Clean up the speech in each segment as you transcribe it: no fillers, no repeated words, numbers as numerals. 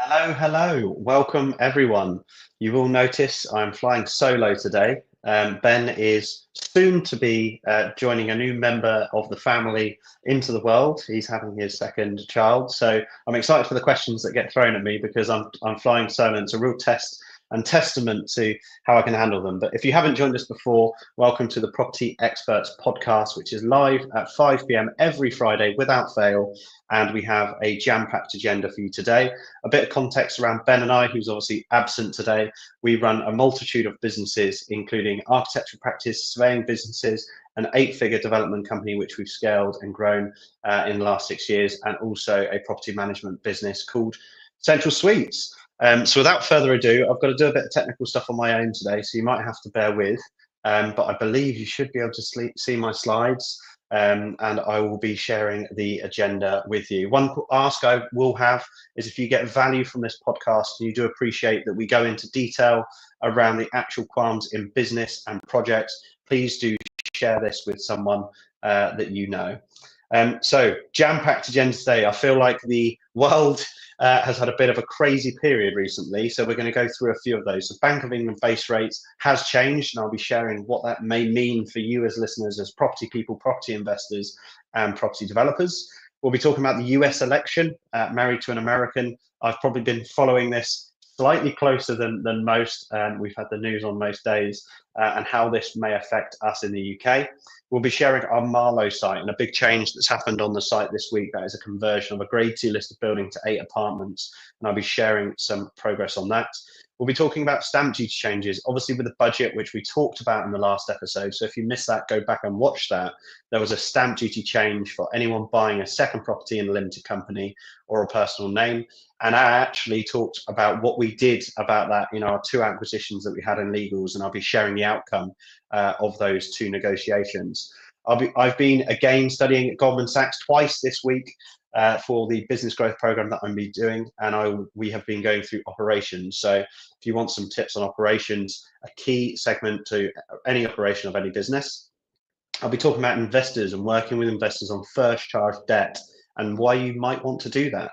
Hello, hello. Welcome, everyone. You will notice I'm flying solo today. Ben is soon to be joining a new member of the family into the world. He's having his second child. So I'm excited for the questions that get thrown at me because I'm flying solo. And it's a real test and testament to how I can handle them. But if you haven't joined us before, welcome to the Property Experts podcast, which is live at 5 p.m. every Friday without fail. And we have a jam-packed agenda for you today. A bit of context around Ben and I, who's obviously absent today. We run a multitude of businesses, including architecture practice, surveying businesses, an 8-figure development company, which we've scaled and grown in the last 6 years, and also a property management business called Central Suites. So without further ado, I've got to do a bit of technical stuff on my own today, so you might have to bear with. But I believe you should be able to see my slides. And I will be sharing the agenda with you. One ask I will have is if you get value from this podcast and you do appreciate that we go into detail around the actual qualms in business and projects, please do share this with someone that you know. So jam-packed agenda today. I feel like the world has had a bit of a crazy period recently, so we're going to go through a few of those. The Bank of England base rates has changed, and I'll be sharing what that may mean for you as listeners, as property people, property investors, and property developers. We'll be talking about the US election, married to an American. I've probably been following this slightly closer than most, and we've had the news on most days, and how this may affect us in the UK. We'll be sharing our Marlow site and a big change that's happened on the site this week. That is a conversion of a grade 2 listed building to 8 apartments, and I'll be sharing some progress on that. We'll be talking about stamp duty changes, obviously with the budget, which we talked about in the last episode. So if you missed that, go back and watch that. There was a stamp duty change for anyone buying a second property in a limited company or a personal name. And I actually talked about what we did about that in our 2 acquisitions that we had in legals, and I'll be sharing the outcome of those 2 negotiations. I've been again studying at Goldman Sachs twice this week for the business growth program that I'm be doing, and we have been going through operations. So if you want some tips on operations, a key segment to any operation of any business. I'll be talking about investors and working with investors on first charge debt and why you might want to do that.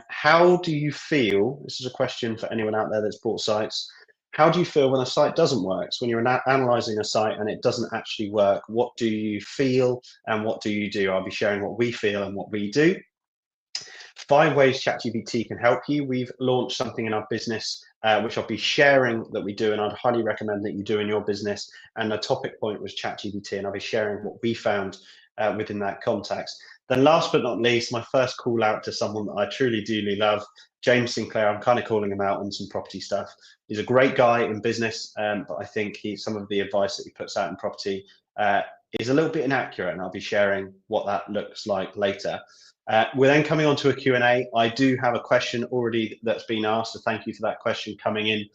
How do you feel? This is a question for anyone out there that's bought sites. How do you feel when a site doesn't work? So when you're analyzing a site and it doesn't actually work, what do you feel and what do you do? I'll be sharing what we feel and what we do. 5 ways ChatGPT can help you. We've launched something in our business, which I'll be sharing that we do, and I'd highly recommend that you do in your business. And the topic point was ChatGPT, and I'll be sharing what we found within that context. Then last but not least, my first call out to someone that I truly dearly love, James Sinclair. I'm kind of calling him out on some property stuff. He's a great guy in business, but I think some of the advice that he puts out in property is a little bit inaccurate, and I'll be sharing what that looks like later. We're then coming on to a Q&A. I do have a question already that's been asked, so thank you for that question coming in.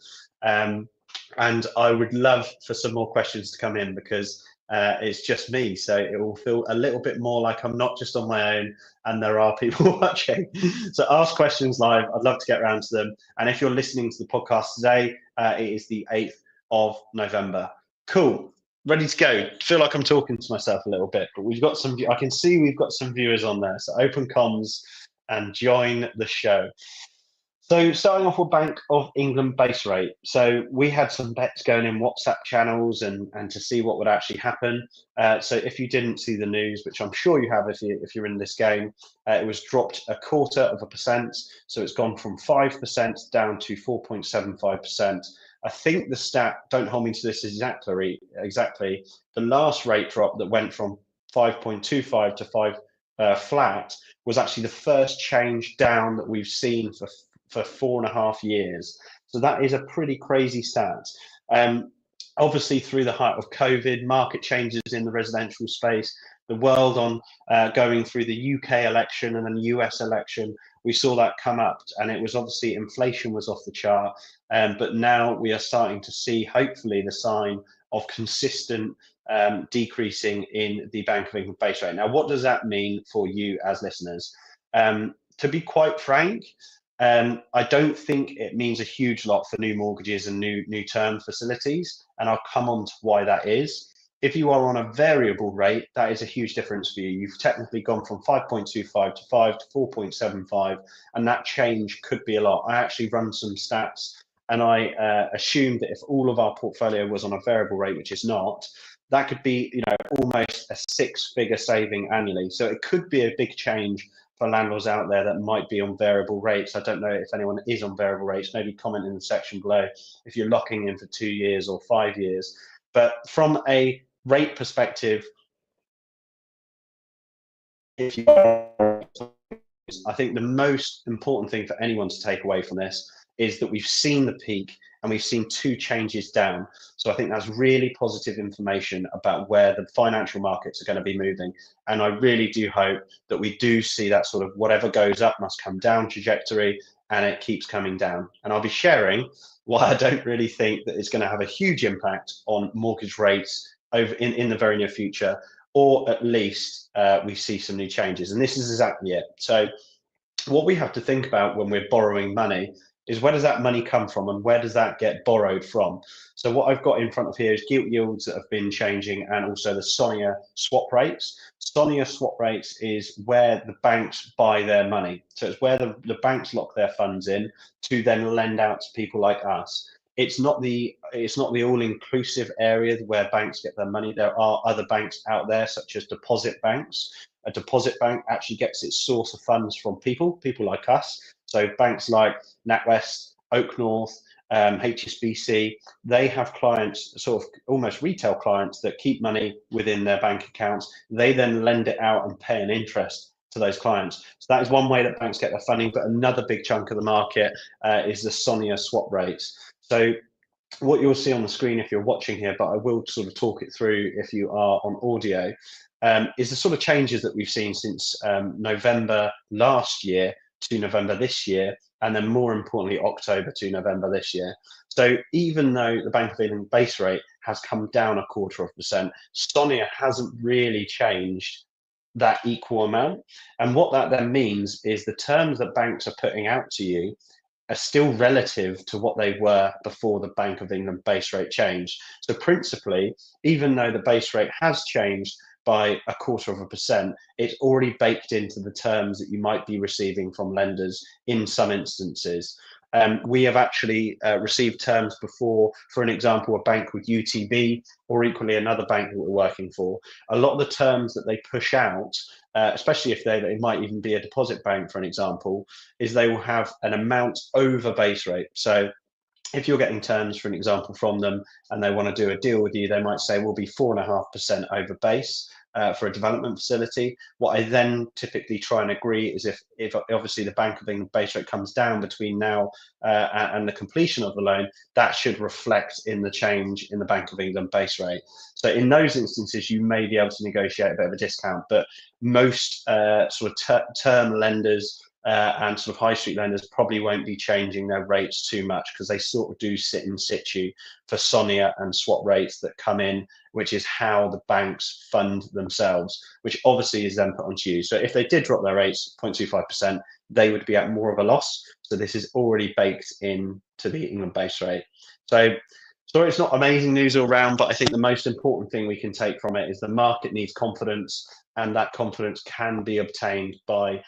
And I would love for some more questions to come in because it's just me, so it will feel a little bit more like I'm not just on my own and there are people watching. So ask questions live. I'd love to get around to them. And if you're listening to the podcast today, it is the 8th of November. Cool. Ready to go. Feel like I'm talking to myself a little bit, but we've got some. I can see we've got some viewers on there. So open comms and join the show. So starting off with Bank of England base rate. So we had some bets going in WhatsApp channels and to see what would actually happen. So if you didn't see the news, which I'm sure you have if you're in this game, it was dropped 1/4%. So it's gone from 5% down to 4.75%. I think the stat, don't hold me to this exactly, the last rate drop that went from 5.25 to 5 flat was actually the first change down that we've seen for 4.5 years. So that is a pretty crazy stat. Obviously, through the height of COVID, market changes in the residential space, the world on going through the UK election and then the US election, we saw that come up, and it was obviously inflation was off the chart. But now we are starting to see, hopefully, the sign of consistent decreasing in the Bank of England base rate. Now, what does that mean for you as listeners? To be quite frank, I don't think it means a huge lot for new mortgages and new term facilities, and I'll come on to why that is. If you are on a variable rate, that is a huge difference for you. You've technically gone from 5.25 to 5 to 4.75, and that change could be a lot. I actually run some stats, and I assumed that if all of our portfolio was on a variable rate, which is not, that could be, almost a six-figure saving annually. So it could be a big change for landlords out there that might be on variable rates. I don't know if anyone is on variable rates. Maybe comment in the section below if you're locking in for 2 years or 5 years. But from a rate perspective, if you I think the most important thing for anyone to take away from this is that we've seen the peak and we've seen two changes down. So I think that's really positive information about where the financial markets are going to be moving. And I really do hope that we do see that sort of whatever goes up must come down trajectory, and it keeps coming down. And I'll be sharing why I don't really think that it's going to have a huge impact on mortgage rates over in the very near future, or at least we see some new changes. And this is exactly it. So what we have to think about when we're borrowing money is, where does that money come from and where does that get borrowed from? So what I've got in front of here is gilt yields that have been changing, and also the SONIA swap rates. SONIA swap rates is where the banks buy their money. So it's where the banks lock their funds in to then lend out to people like us. It's not the all-inclusive area where banks get their money. There are other banks out there, such as deposit banks. A deposit bank actually gets its source of funds from people like us. So banks like NatWest, Oak North, HSBC, they have clients, sort of almost retail clients, that keep money within their bank accounts. They then lend it out and pay an interest to those clients. So that is one way that banks get their funding. But another big chunk of the market is the SONIA swap rates. So what you'll see on the screen if you're watching here, but I will sort of talk it through if you are on audio, is the sort of changes that we've seen since November last year to November this year, and then more importantly, October to November this year. So even though the Bank of England base rate has come down 0.25%, SONIA hasn't really changed that equal amount. And what that then means is the terms that banks are putting out to you are still relative to what they were before the Bank of England base rate changed. So principally, even though the base rate has changed by 0.25%, it's already baked into the terms that you might be receiving from lenders in some instances. We have actually received terms before, for an example, a bank with UTB, or equally another bank that we're working for. A lot of the terms that they push out, especially if they might even be a deposit bank, for an example, is they will have an amount over base rate. So if you're getting terms, for an example, from them and they want to do a deal with you, they might say we'll be 4.5% over base for a development facility. What I then typically try and agree is, if obviously the Bank of England base rate comes down between now and the completion of the loan, that should reflect in the change in the Bank of England base rate. So in those instances, you may be able to negotiate a bit of a discount, but most sort of term lenders and sort of high street lenders probably won't be changing their rates too much, because they sort of do sit in situ for SONIA and swap rates that come in, which is how the banks fund themselves, which obviously is then put onto you. So if they did drop their rates 0.25%, they would be at more of a loss. So this is already baked into the England base rate. So sorry, it's not amazing news all round, but I think the most important thing we can take from it is the market needs confidence, and that confidence can be obtained by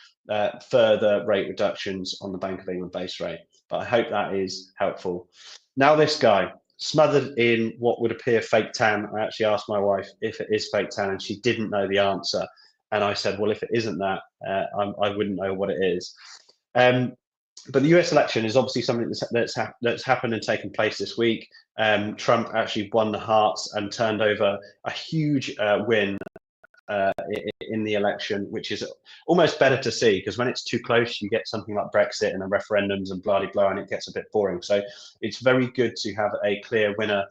further rate reductions on the Bank of England base rate. But I hope that is helpful. Now this guy, smothered in what would appear fake tan. I actually asked my wife if it is fake tan, and she didn't know the answer. And I said, well, if it isn't that, I wouldn't know what it is. But the US election is obviously something that's happened and taken place this week. Trump actually won the hearts and turned over a huge win in the election, which is almost better to see, because when it's too close, you get something like Brexit and the referendums and blah blah blah, and it gets a bit boring. So it's very good to have a clear winner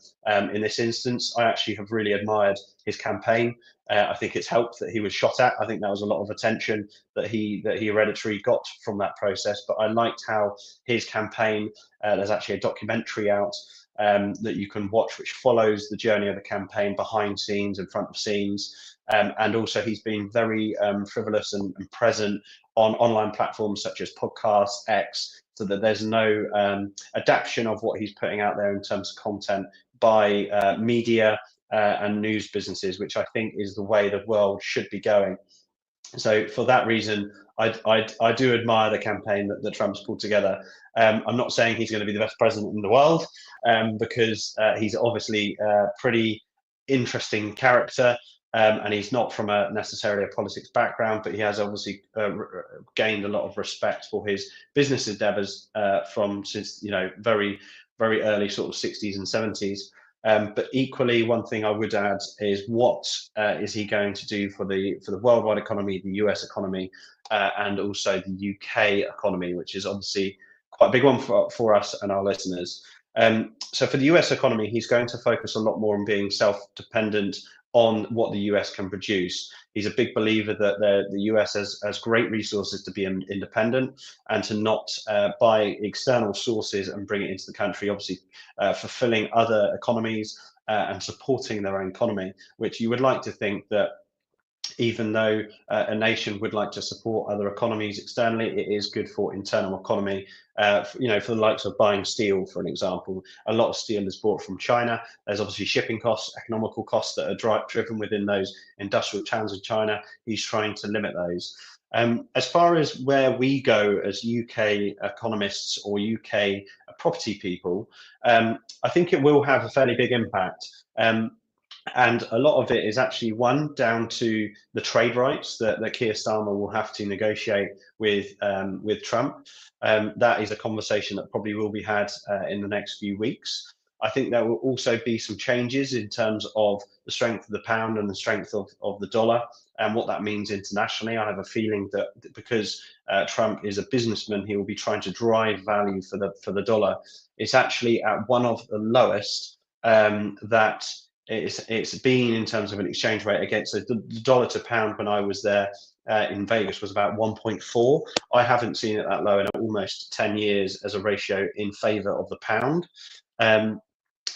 in this instance. I actually have really admired his campaign. I think it's helped that he was shot at. I think that was a lot of attention that he hereditary got from that process. But I liked how his campaign. There's actually a documentary out that you can watch, which follows the journey of the campaign behind scenes and front of scenes. And also he's been very frivolous and present on online platforms such as podcasts, X, so that there's no adaptation of what he's putting out there in terms of content by media and news businesses, which I think is the way the world should be going. So for that reason, I do admire the campaign that Trump's pulled together. I'm not saying he's going to be the best president in the world, because he's obviously a pretty interesting character, and he's not from necessarily a politics background, but he has obviously gained a lot of respect for his business endeavors from since very early sort of 60s and 70s. But equally, one thing I would add is what is he going to do for the worldwide economy, the US economy, and also the UK economy, which is obviously quite a big one for us and our listeners. So for the US economy, he's going to focus a lot more on being self-dependent on what the US can produce. He's a big believer that the US has great resources to be independent and to not buy external sources and bring it into the country, obviously fulfilling other economies and supporting their own economy, which you would like to think that even though a nation would like to support other economies externally, it is good for internal economy. For the likes of buying steel, for an example, a lot of steel is bought from China. There's obviously shipping costs, economical costs that are driven within those industrial towns of China. He's trying to limit those. As far as where we go as UK economists or UK property people, I think it will have a fairly big impact. And a lot of it is actually down to the trade rights that Keir Starmer will have to negotiate with Trump. That is a conversation that probably will be had in the next few weeks. I think there will also be some changes in terms of the strength of the pound and the strength of the dollar and what that means internationally. I have a feeling that because Trump is a businessman, he will be trying to drive value for the dollar. It's actually at one of the lowest that it's been in terms of an exchange rate against the dollar to pound. When I was there in Vegas was about 1.4. I haven't seen it that low in almost 10 years as a ratio in favor of the pound.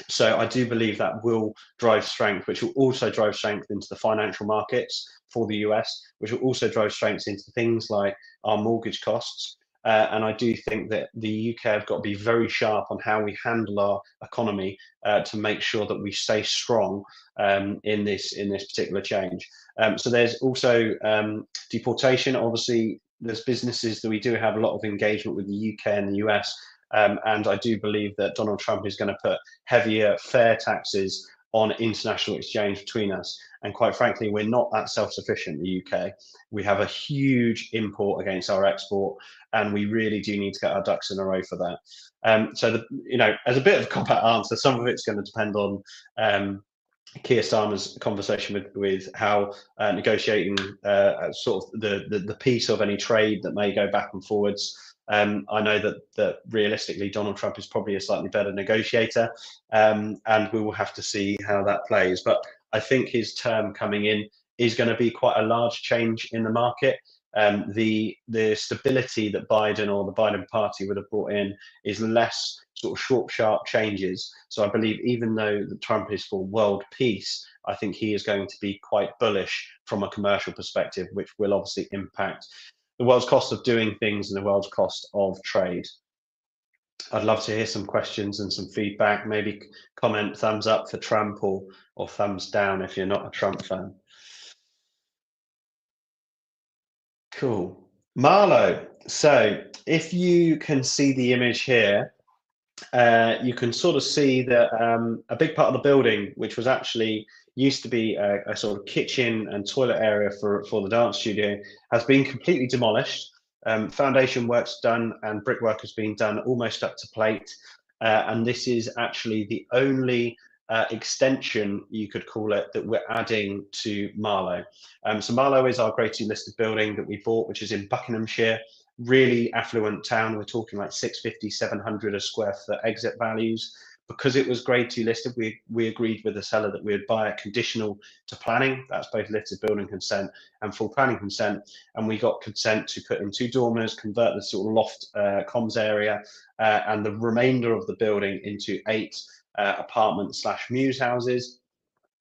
So I do believe that will drive strength, which will also drive strength into the financial markets for the US, which will also drive strength into things like our mortgage costs. And I do think that the UK have got to be very sharp on how we handle our economy to make sure that we stay strong in this particular change. So there's also deportation. Obviously, there's businesses that we do have a lot of engagement with the UK and the US. And I do believe that Donald Trump is going to put heavier fair taxes on international exchange between us. And quite frankly, we're not that self-sufficient in the UK. We have a huge import against our export, and we really do need to get our ducks in a row for that. So, as a bit of a cop-out answer, some of it's going to depend on Keir Starmer's conversation with how negotiating sort of the piece of any trade that may go back and forwards. I know that realistically, Donald Trump is probably a slightly better negotiator, and we will have to see how that plays. But I think his term coming in is going to be quite a large change in the market. The stability that Biden or the Biden party would have brought in is less sort of short, sharp changes. So I believe even though Trump is for world peace, I think he is going to be quite bullish from a commercial perspective, which will obviously impact the world's cost of doing things and the world's cost of trade. I'd love to hear some questions and some feedback. Maybe comment thumbs up for Trump or thumbs down if you're not a Trump fan. Cool. Marlow, so if you can see the image here, you can sort of see that a big part of the building, which was actually used to be a sort of kitchen and toilet area for the dance studio, has been completely demolished. Foundation work's done and brickwork has been done almost up to plate. And this is actually the only extension, you could call it, that we're adding to Marlow. So Marlow is our Grade 2 listed building that we bought, which is in Buckinghamshire. Really affluent town. We're talking like 650, 700 a square foot exit values. Because it was Grade 2 listed, we agreed with the seller that we would buy it conditional to planning. That's both listed building consent and full planning consent. And we got consent to put in 2 dormers, convert the sort of loft comms area, and the remainder of the building into 8 apartment/muse houses.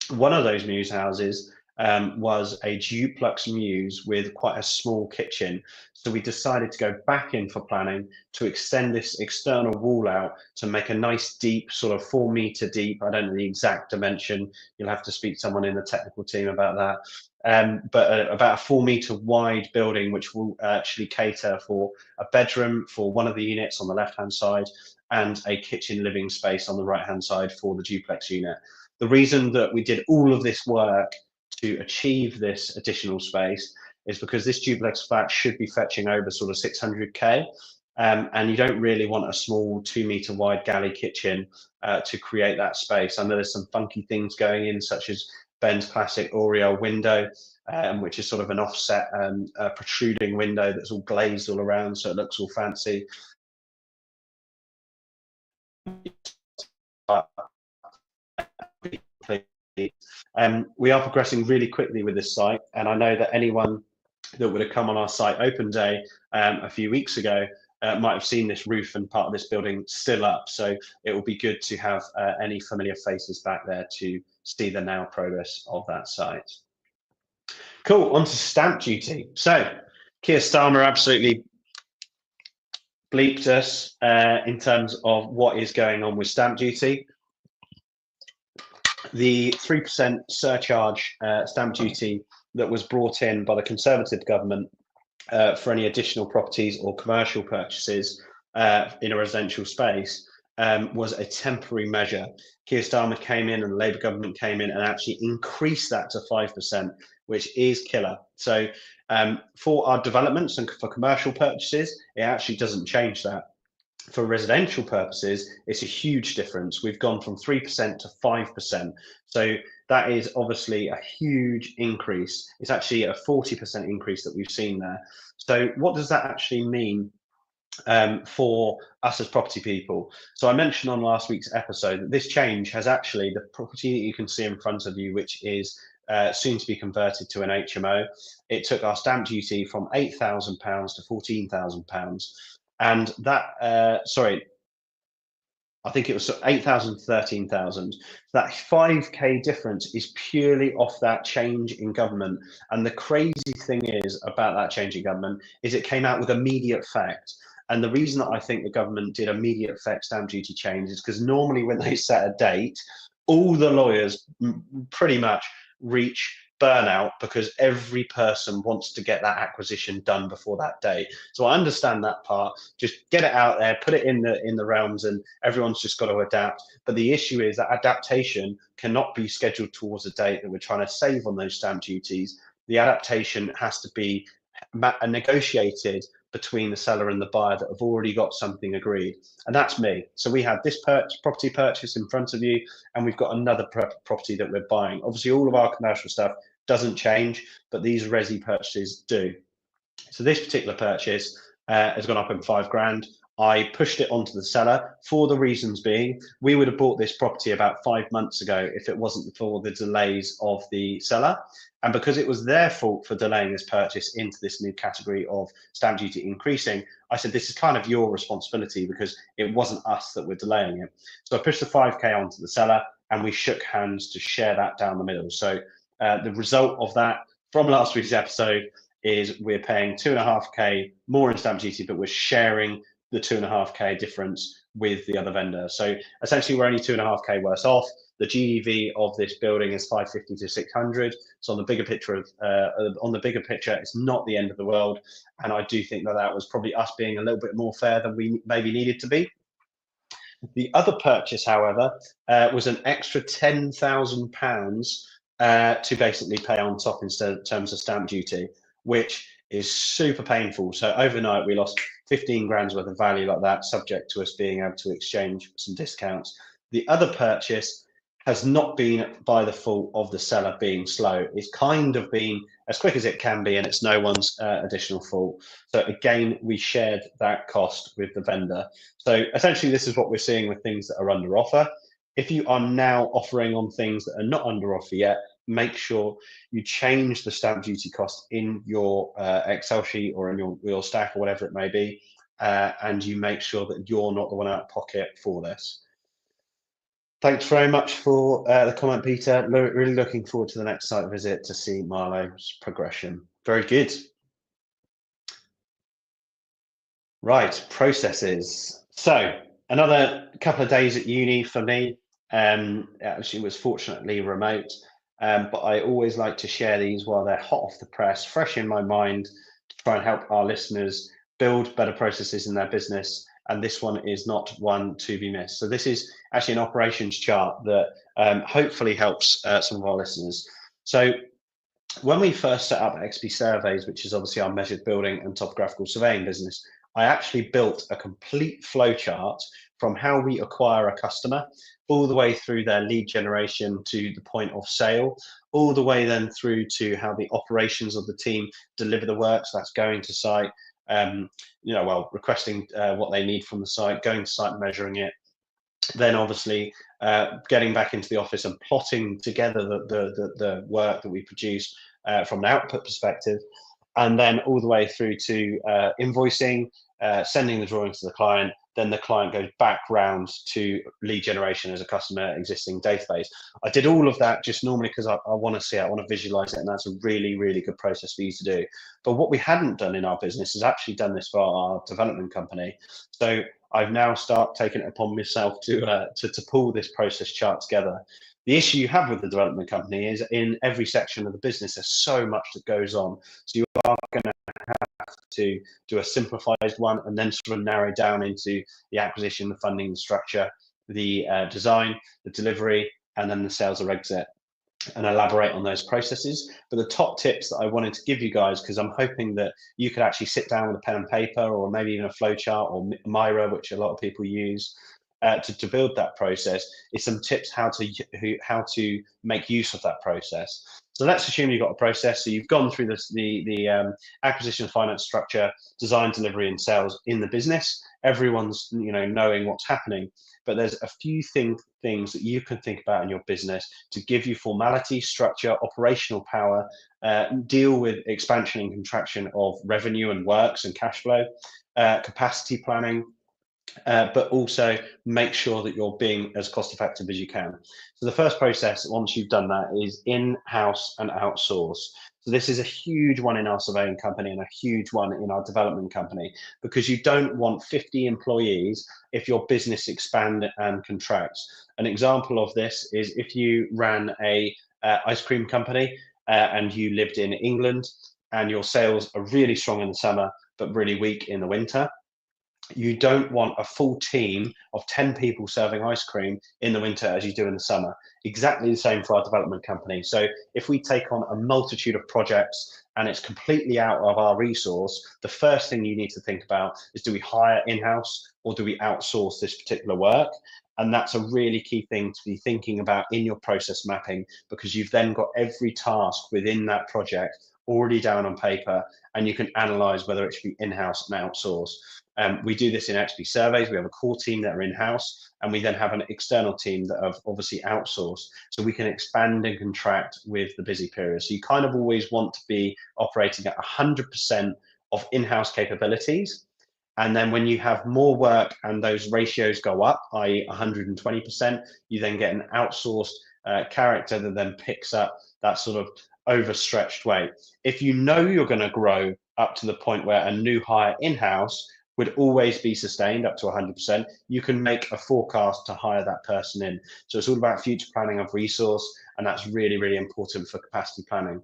One of those muse houses was a duplex mews with quite a small kitchen. So we decided to go back in for planning to extend this external wall out to make a nice deep, sort of 4 meter deep. I don't know the exact dimension. You'll have to speak to someone in the technical team about that. But about a 4 meter wide building, which will actually cater for a bedroom for one of the units on the left-hand side and a kitchen living space on the right-hand side for the duplex unit. The reason that we did all of this work to achieve this additional space is because this duplex flat should be fetching over sort of 600k, and you don't really want a small 2 meter wide galley kitchen to create that space. I know there's some funky things going in, such as Ben's classic Oriel window, which is sort of an offset protruding window that's all glazed all around, so it looks all fancy. We are progressing really quickly with this site, and I know that anyone that would have come on our site open day a few weeks ago might have seen this roof and part of this building still up. So it will be good to have any familiar faces back there to see the now progress of that site. Cool, on to stamp duty. So Keir Starmer absolutely bleeped us in terms of what is going on with stamp duty. The 3% surcharge stamp duty that was brought in by the Conservative government for any additional properties or commercial purchases in a residential space was a temporary measure. Keir Starmer came in and the Labour government came in and actually increased that to 5%, which is killer. So for our developments and for commercial purchases, it actually doesn't change that. For residential purposes, it's a huge difference. We've gone from 3% to 5%. So that is obviously a huge increase. It's actually a 40% increase that we've seen there. So what does that actually mean for us as property people? So I mentioned on last week's episode that this change has actually, the property that you can see in front of you, which is soon to be converted to an HMO, it took our stamp duty from £8,000 to £14,000. And that, sorry, I think it was 8,000 to 13,000. That 5k difference is purely off that change in government. And the crazy thing is about that change in government is it came out with immediate effect. And the reason that I think the government did immediate effect stamp duty change is because normally when they set a date, all the lawyers pretty much reach burnout because every person wants to get that acquisition done before that day. So I understand that part. Just get it out there, put it in the realms, and everyone's just got to adapt. But the issue is that adaptation cannot be scheduled towards a date that we're trying to save on those stamp duties. The adaptation has to be negotiated between the seller and the buyer that have already got something agreed, and that's me. So we have this property purchase in front of you, and we've got another property that we're buying. Obviously, all of our commercial stuff doesn't change, but these resi purchases do. So this particular purchase has gone up in £5,000. I pushed it onto the seller for the reasons being, we would have bought this property about 5 months ago if it wasn't for the delays of the seller. And because it was their fault for delaying this purchase into this new category of stamp duty increasing, I said, this is kind of your responsibility because it wasn't us that were delaying it. So I pushed the 5k onto the seller and we shook hands to share that down the middle. So the result of that from last week's episode is we're paying 2.5k more in stamp duty, but we're sharing the 2.5k difference with the other vendor. So essentially we're only 2.5k worse off. The GEV of this building is 550 to 600. So on the bigger picture it's not the end of the world. And I do think that that was probably us being a little bit more fair than we maybe needed to be. The other purchase, however, was an extra £10,000 to basically pay on top instead in terms of stamp duty, which is super painful. So overnight we lost 15 grand's worth of value like that, subject to us being able to exchange some discounts. The other purchase has not been by the fault of the seller being slow. It's kind of been as quick as it can be, and it's no one's additional fault. So again, we shared that cost with the vendor. So essentially this is what we're seeing with things that are under offer. If you are now offering on things that are not under offer yet, make sure you change the stamp duty cost in your Excel sheet or in your stack or whatever it may be, and you make sure that you're not the one out of pocket for this. Thanks very much for the comment, Peter. Really looking forward to the next site visit to see Marlow's progression. Very good. Right, processes. So another couple of days at uni for me. Actually was fortunately remote, but I always like to share these while they're hot off the press, fresh in my mind, to try and help our listeners build better processes in their business. And this one is not one to be missed. So this is actually an operations chart that hopefully helps some of our listeners. So when we first set up XP Surveys, which is obviously our measured building and topographical surveying business, I actually built a complete flowchart from how we acquire a customer all the way through their lead generation to the point of sale, all the way then through to how the operations of the team deliver the work. So that's going to site, requesting what they need from the site, going to site, measuring it, then obviously getting back into the office and plotting together the work that we produce from an output perspective, and then all the way through to invoicing, sending the drawings to the client. Then the client goes back round to lead generation as a customer existing database. I did all of that just normally because I want to see it, I want to visualize it, and that's a really, really good process for you to do. But what we hadn't done in our business is actually done this for our development company. So I've now taken it upon myself to pull this process chart together. The issue you have with the development company is in every section of the business, there's so much that goes on. So you are going to have to do a simplified one and then sort of narrow down into the acquisition, the funding, the structure, the design, the delivery, and then the sales or exit, and elaborate on those processes. But the top tips that I wanted to give you guys, because I'm hoping that you could actually sit down with a pen and paper, or maybe even a flowchart or Mira, which a lot of people use, to build that process, is some tips how to make use of that process. So let's assume you've got a process. So you've gone through the acquisition, finance, structure, design, delivery, and sales in the business. Everyone's knowing what's happening, but there's a few things that you can think about in your business to give you formality, structure, operational power, deal with expansion and contraction of revenue and works and cash flow, capacity planning, but also make sure that you're being as cost effective as you can. So the first process, once you've done that, is in-house and outsource. So this is a huge one in our surveying company and a huge one in our development company, because you don't want 50 employees if your business expands and contracts. An example of this is if you ran a ice cream company and you lived in England and your sales are really strong in the summer but really weak in the winter. You don't want a full team of 10 people serving ice cream in the winter as you do in the summer. Exactly the same for our development company. So if we take on a multitude of projects and it's completely out of our resource, the first thing you need to think about is, do we hire in-house or do we outsource this particular work? And that's a really key thing to be thinking about in your process mapping, because you've then got every task within that project already down on paper, and you can analyze whether it should be in-house and outsourced. We do this in XP Surveys. We have a core team that are in-house, and we then have an external team that have obviously outsourced, so we can expand and contract with the busy period. So you kind of always want to be operating at 100% of in-house capabilities. And then when you have more work and those ratios go up, i.e. 120%, you then get an outsourced character that then picks up that sort of overstretched weight. If you know you're going to grow up to the point where a new hire in-house would always be sustained up to 100%, you can make a forecast to hire that person in. So it's all about future planning of resource, and that's really, really important for capacity planning.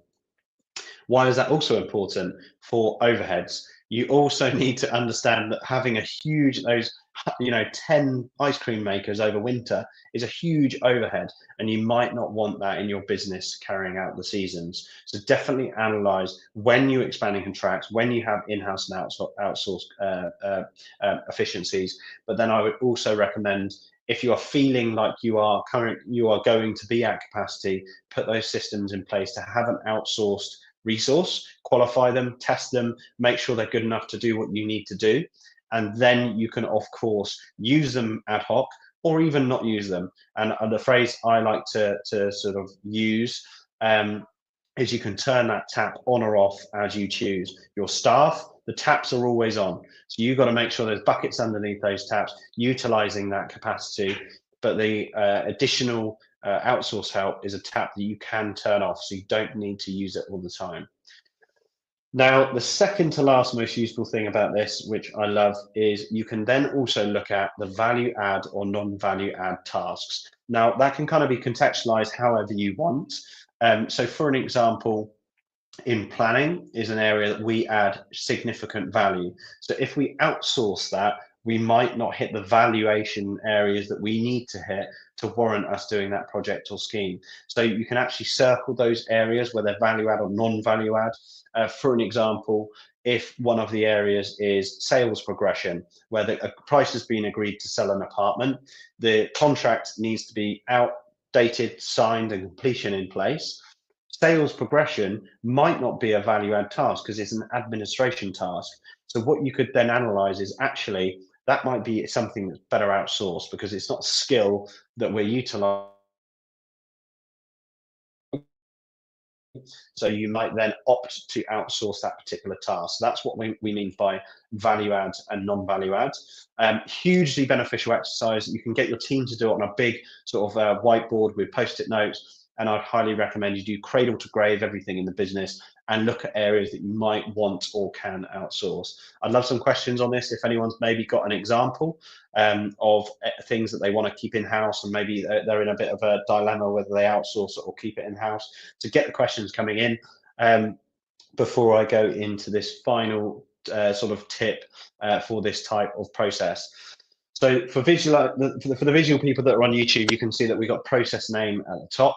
Why is that also important? For overheads. You also need to understand that having a huge, 10 ice cream makers over winter is a huge overhead, and you might not want that in your business carrying out the seasons. So definitely analyze when you expand and contract, when you have in-house and outsourced efficiencies. But then I would also recommend, if you are feeling like you are going to be at capacity, put those systems in place to have an outsourced resource, qualify them, test them, make sure they're good enough to do what you need to do. And then you can, of course, use them ad hoc or even not use them. And the phrase I like to sort of use is, you can turn that tap on or off as you choose. Your staff, the taps are always on. So you've got to make sure there's buckets underneath those taps, utilizing that capacity. but the additional outsource help is a tap that you can turn off, so you don't need to use it all the time. Now, the second to last most useful thing about this, which I love, is you can then also look at the value add or non-value add tasks. Now, that can kind of be contextualized however you want. So for an example, in planning is an area that we add significant value. So if we outsource that, we might not hit the valuation areas that we need to hit to warrant us doing that project or scheme. So you can actually circle those areas where they're value add or non-value add. For an example, if one of the areas is sales progression, where the price has been agreed to sell an apartment, the contract needs to be outdated, signed, and completion in place. Sales progression might not be a value add task because it's an administration task. So what you could then analyze is actually that might be something that's better outsourced because it's not a skill that we're utilizing. So you might then opt to outsource that particular task. So that's what we mean by value add and non-value add. Hugely beneficial exercise. You can get your team to do it on a big sort of whiteboard with post-it notes. And I'd highly recommend you do cradle to grave everything in the business and look at areas that you might want or can outsource. I'd love some questions on this. If anyone's maybe got an example of things that they want to keep in-house and maybe they're in a bit of a dilemma whether they outsource it or keep it in-house, to get the questions coming in before I go into this final sort of tip for this type of process. So for the visual people that are on YouTube, you can see that we've got process name at the top.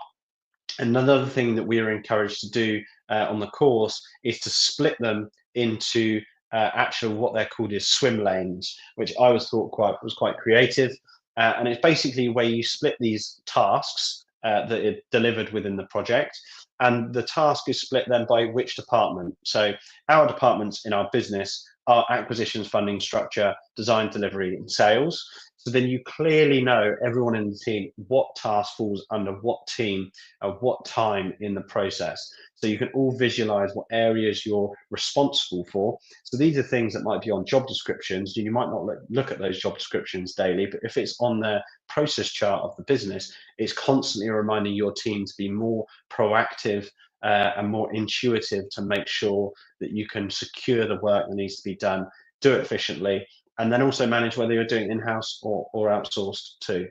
Another thing that we are encouraged to do on the course is to split them into actual what they're called is swim lanes, which I was quite creative. And it's basically where you split these tasks that are delivered within the project. And the task is split then by which department. So our departments in our business are acquisitions, funding, structure, design, delivery, and sales. So then you clearly know, everyone in the team, what task falls under what team at what time in the process. So you can all visualize what areas you're responsible for. So these are things that might be on job descriptions. You might not look at those job descriptions daily, but if it's on the process chart of the business, it's constantly reminding your team to be more proactive and more intuitive to make sure that you can secure the work that needs to be done, do it efficiently, and then also manage whether you're doing in-house or outsourced too.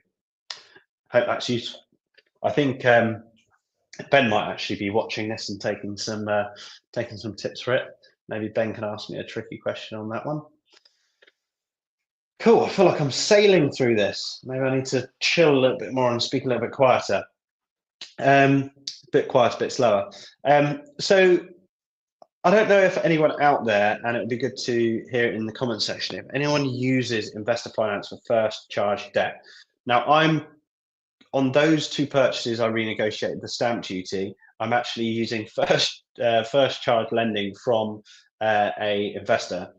Hope that's useful. I think Ben might actually be watching this and taking some tips for it. Maybe Ben can ask me a tricky question on that one. Cool, I feel like I'm sailing through this. Maybe I need to chill a little bit more and speak a little bit quieter. Bit quieter, a bit slower. So I don't know if anyone out there, and it would be good to hear it in the comment section, if anyone uses investor finance for first charge debt. Now, I'm on those two purchases, I renegotiated the stamp duty. I'm actually using first charge lending from a investor.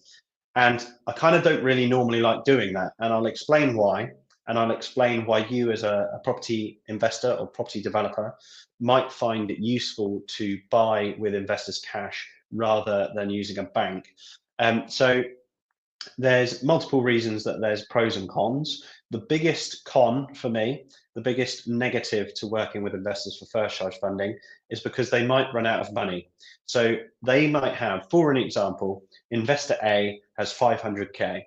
And I kind of don't really normally like doing that. And I'll explain why. And I'll explain why you as a property investor or property developer might find it useful to buy with investors' cash rather than using a bank. So there's multiple reasons that there's pros and cons. The biggest con for me, the biggest negative to working with investors for first charge funding is because they might run out of money. So they might have, for an example, investor A has 500K.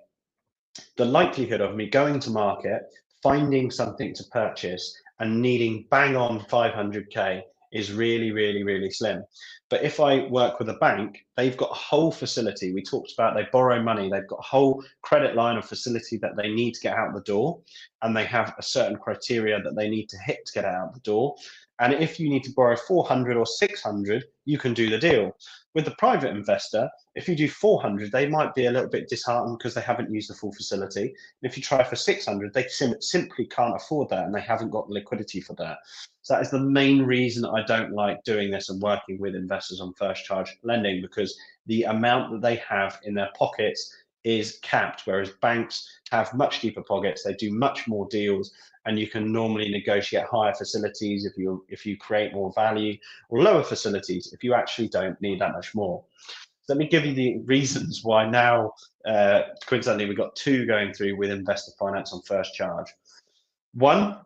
The likelihood of me going to market, finding something to purchase and needing bang on 500K is really, really, really slim. But if I work with a bank, they've got a whole facility. We talked about they borrow money. They've got a whole credit line of facility that they need to get out the door. And they have a certain criteria that they need to hit to get out the door. And if you need to borrow 400 or 600, you can do the deal. With the private investor, if you do 400, they might be a little bit disheartened because they haven't used the full facility. And if you try for 600, they simply can't afford that and they haven't got the liquidity for that. So that is the main reason I don't like doing this and working with investors on first charge lending, because the amount that they have in their pockets is capped, whereas banks have much deeper pockets. They do much more deals, and you can normally negotiate higher facilities if you create more value, or lower facilities if you actually don't need that much more. So let me give you the reasons why now, coincidentally, we've got two going through with investor finance on first charge. One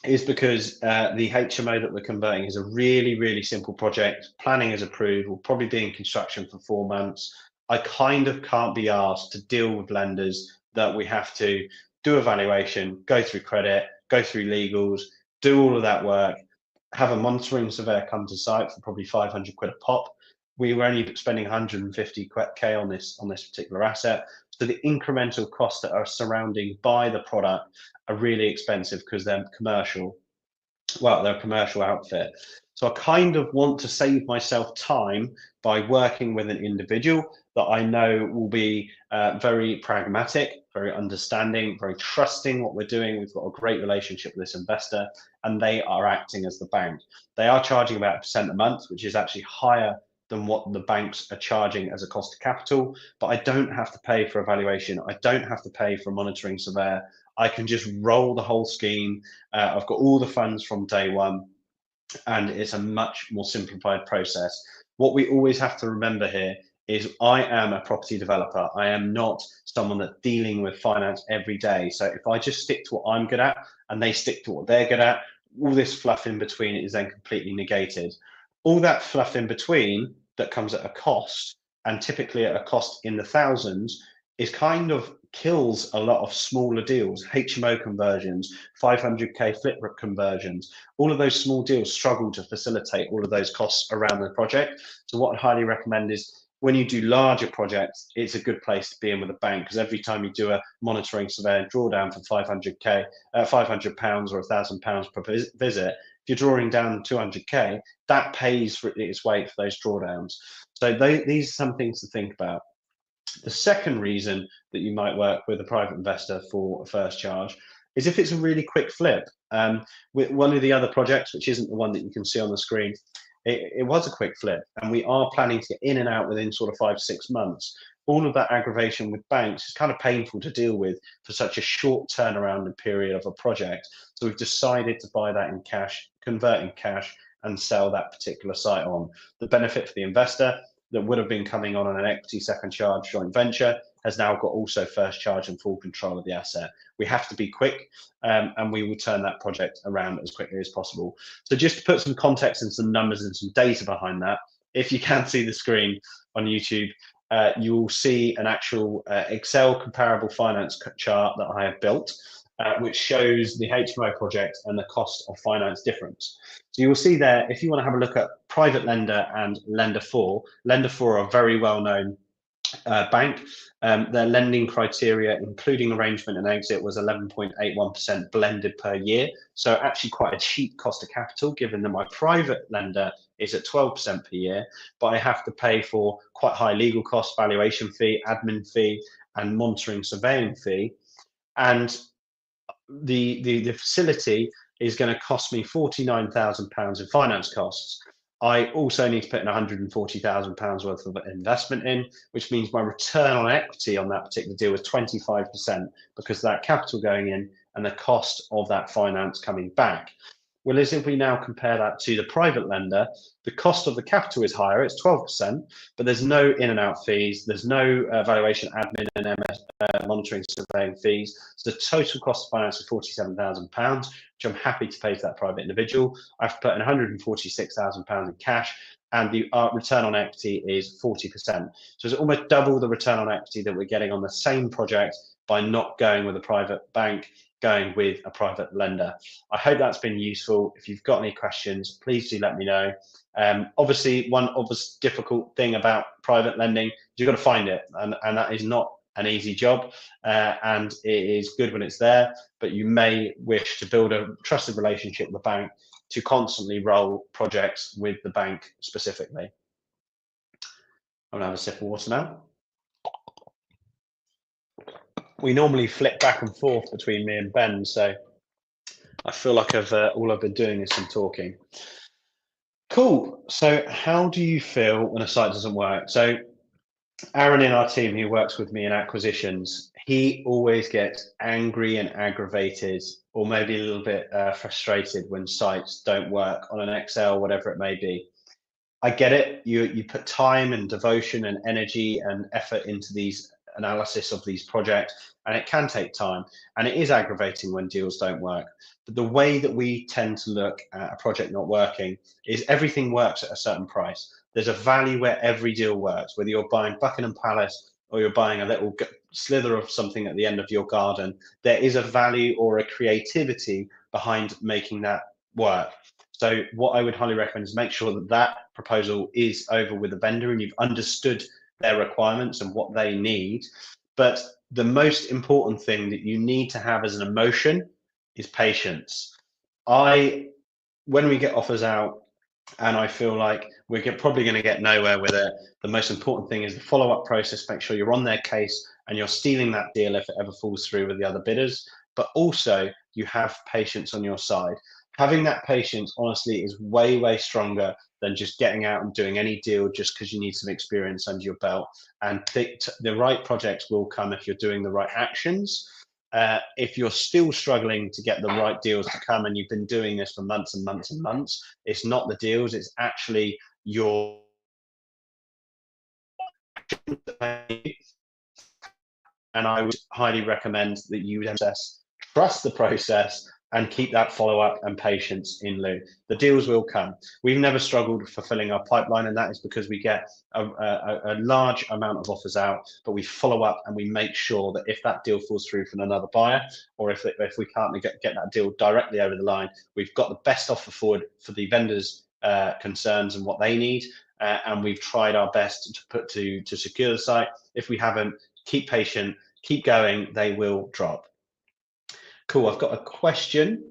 is because the HMO that we're converting is a really, really simple project. Planning is approved. We'll probably be in construction for 4 months. I kind of can't be asked to deal with lenders that we have to do a valuation, go through credit, go through legals, do all of that work, have a monitoring surveyor come to site for probably 500 quid a pop. We were only spending 150k on this particular asset. So the incremental costs that are surrounding by the product are really expensive because they're commercial. Well, they're a commercial outfit. So I kind of want to save myself time by working with an individual that I know will be very pragmatic, very understanding, very trusting what we're doing. We've got a great relationship with this investor, and they are acting as the bank. They are charging about 1% a month, which is actually higher than what the banks are charging as a cost of capital, but I don't have to pay for a valuation. I don't have to pay for a monitoring surveyor. I can just roll the whole scheme. I've got all the funds from day one, and it's a much more simplified process. What we always have to remember here is I am a property developer. I am not someone that's dealing with finance every day. So if I just stick to what I'm good at and they stick to what they're good at, all this fluff in between is then completely negated. All that fluff in between that comes at a cost, and typically at a cost in the thousands, is kind of kills a lot of smaller deals, HMO conversions, 500k flip conversions. All of those small deals struggle to facilitate all of those costs around the project. So what I highly recommend is when you do larger projects, it's a good place to be in with a bank, because every time you do a monitoring survey and drawdown for 500k, £500 or £1,000 per visit, if you're drawing down 200k, that pays for its weight for those drawdowns. So these are some things to think about. The second reason that you might work with a private investor for a first charge is if it's a really quick flip. With one of the other projects, which isn't the one that you can see on the screen, it was a quick flip, and we are planning to get in and out within sort of 5-6 months. All of that aggravation with banks is kind of painful to deal with for such a short turnaround period of a project. So we've decided to buy that in cash, convert in cash, and sell that particular site on. The benefit for the investor that would have been coming on an equity second charge joint venture has now got also first charge and full control of the asset. We have to be quick, and we will turn that project around as quickly as possible. So just to put some context and some numbers and some data behind that, if you can see the screen on YouTube, you will see an actual Excel comparable finance chart that I have built, which shows the HMO project and the cost of finance difference. So you will see there, if you want to have a look at private lender and lender 4 are a very well-known bank. Their lending criteria, including arrangement and exit, was 11.81% blended per year. So actually quite a cheap cost of capital, given that my private lender is at 12% per year, but I have to pay for quite high legal costs, valuation fee, admin fee, and monitoring surveying fee. And the facility is going to cost me £49,000 in finance costs. I also need to put in £140,000 worth of investment in, which means my return on equity on that particular deal was 25% because of that capital going in and the cost of that finance coming back. Well, as if we now compare that to the private lender, the cost of the capital is higher, it's 12%, but there's no in and out fees, there's no valuation admin and MS, monitoring surveying fees. So the total cost of finance is £47,000, which I'm happy to pay to that private individual. I've put in £146,000 in cash, and the return on equity is 40%. So it's almost double the return on equity that we're getting on the same project by not going with a private bank, going with a private lender. I hope that's been useful. If you've got any questions, please do let me know. Obviously, one obvious difficult thing about private lending is you've got to find it, and that is not an easy job, and it is good when it's there, but you may wish to build a trusted relationship with the bank to constantly roll projects with the bank specifically. I'm gonna have a sip of water now. We normally flip back and forth between me and Ben, so I feel like all I've been doing is some talking. Cool. So how do you feel when a site doesn't work? So Aaron in our team, who works with me in acquisitions, he always gets angry and aggravated, or maybe a little bit frustrated when sites don't work on an Excel, whatever it may be. I get it. You put time and devotion and energy and effort into these analysis of these projects, and it can take time, and it is aggravating when deals don't work. But the way that we tend to look at a project not working is everything works at a certain price. There's a value where every deal works, whether you're buying Buckingham Palace or you're buying a little slither of something at the end of your garden. There is a value or a creativity behind making that work. So what I would highly recommend is make sure that that proposal is over with the vendor and you've understood their requirements and what they need. But the most important thing that you need to have as an emotion is patience. When we get offers out and I feel like we're probably going to get nowhere with it, the most important thing is the follow-up process. Make sure you're on their case and you're stealing that deal if it ever falls through with the other bidders, but also you have patience on your side. Having that patience, honestly, is way, way stronger than just getting out and doing any deal just because you need some experience under your belt. And the right projects will come if you're doing the right actions. If you're still struggling to get the right deals to come and you've been doing this for months and months and months, it's not the deals, it's actually your and I would highly recommend that you trust the process and keep that follow-up and patience in lieu. The deals will come. We've never struggled fulfilling our pipeline, and that is because we get a large amount of offers out, but we follow up and we make sure that if that deal falls through from another buyer, or if we can't get that deal directly over the line, we've got the best offer forward for the vendors' concerns and what they need, and we've tried our best to secure the site. If we haven't, keep patient, keep going, they will drop. Cool, I've got a question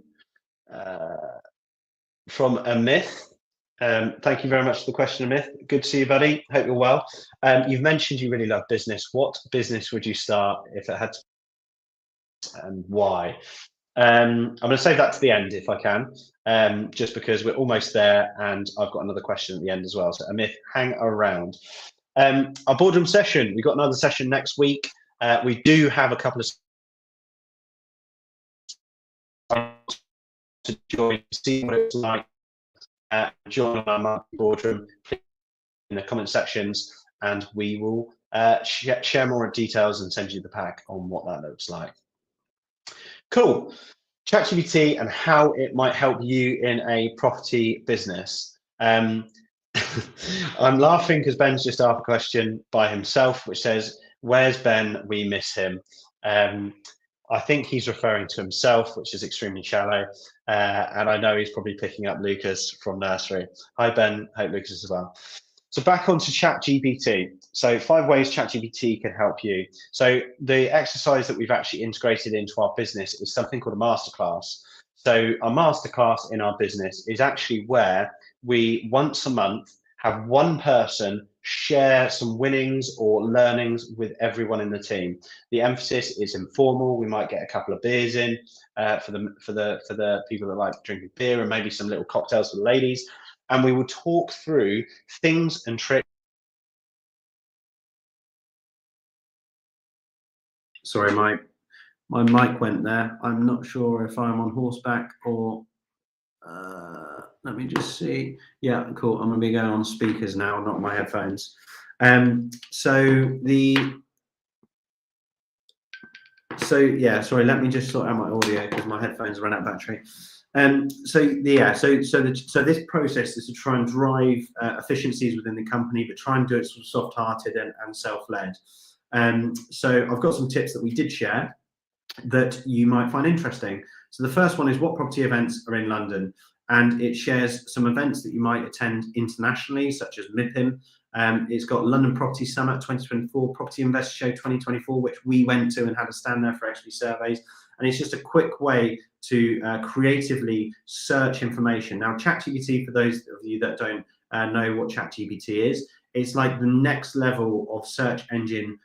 from Amit. Thank you very much for the question, Amit. Good to see you, buddy. Hope you're well. You've mentioned you really love business. What business would you start if it had to, and why? I'm going to save that to the end if I can, just because we're almost there and I've got another question at the end as well. So Amit, hang around. Our boardroom session, we've got another session next week. We do have a couple of to join, see what it's like, join our monthly boardroom in the comment sections, and we will share more details and send you the pack on what that looks like. Cool. ChatGPT and how it might help you in a property business. I'm laughing because Ben's just asked a question by himself, which says, "Where's Ben? We miss him." I think he's referring to himself, which is extremely shallow. And I know he's probably picking up Lucas from nursery. Hi, Ben. Hope Lucas is well. So back onto ChatGPT. So 5 ways ChatGPT can help you. So the exercise that we've actually integrated into our business is something called a masterclass. So a masterclass in our business is actually where we once a month have one person share some winnings or learnings with everyone in the team. The emphasis is informal. We might get a couple of beers in for the people that like drinking beer, and maybe some little cocktails for the ladies. And we will talk through things and tricks. Sorry, my mic went there. I'm not sure if I'm on horseback or let me just see. Yeah, cool. I'm going to be going on speakers now, not my headphones. So yeah, sorry. Let me just sort out my audio because my headphones run out of battery. So this process is to try and drive efficiencies within the company, but try and do it sort of soft-hearted and self-led. So I've got some tips that we did share that you might find interesting. So the first one is what property events are in London, and it shares some events that you might attend internationally, such as MIPIM. It's got London Property Summit 2024, Property Investor Show 2024, which we went to and had a stand there for actually surveys. And it's just a quick way to creatively search information. Now, ChatGPT, for those of you that don't know what ChatGPT is, it's like the next level of search engine